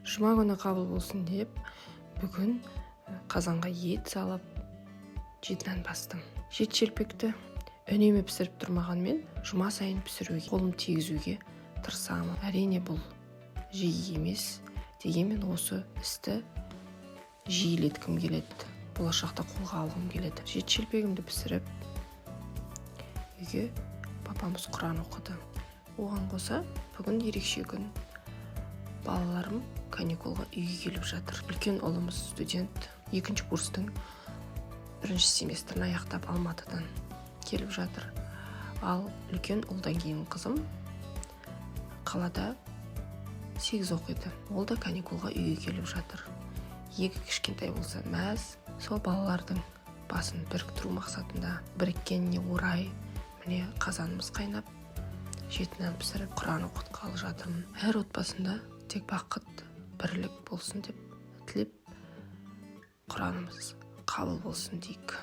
Жұма күні қабыл болсын деп, бүгін қазанға ет салып, жетінен бастым. Жет шелпекті үнемі пісіріп тұрмағанмен, жұма сайын пісіруге, қолым тигізуге тырысамын. Әрине бұл жиі емес, дегенмен осы істі жиілеткім келеді. Болашақта қолға алғым келеді. Жет шелпегімді пісіріп, үйге папамыз Құран оқыды. Оған қоса, бүгін ерекше күн. Балаларым каникулға үйге келіп жатыр. Үлкен ұлымыз студент, 2-ші курстың 1-ші семестрін аяқтап Алматыдан келіп жатыр. Ал үлкен ұлдан кейін қызым қалада 8 оқиды. Ол да каникулға үйге келіп жатыр. Екі кішкентай болса мәз, сол балалардың басын біріктіру мақсатында біріккеніне орай міне қазанымыз қайнап, жетінен пісіріп, Құран оқытқалы жатырмын. Әр отбасында тек бақыт, бірлік болсын деп тілеп, Құранымыз қабыл болсын дейік.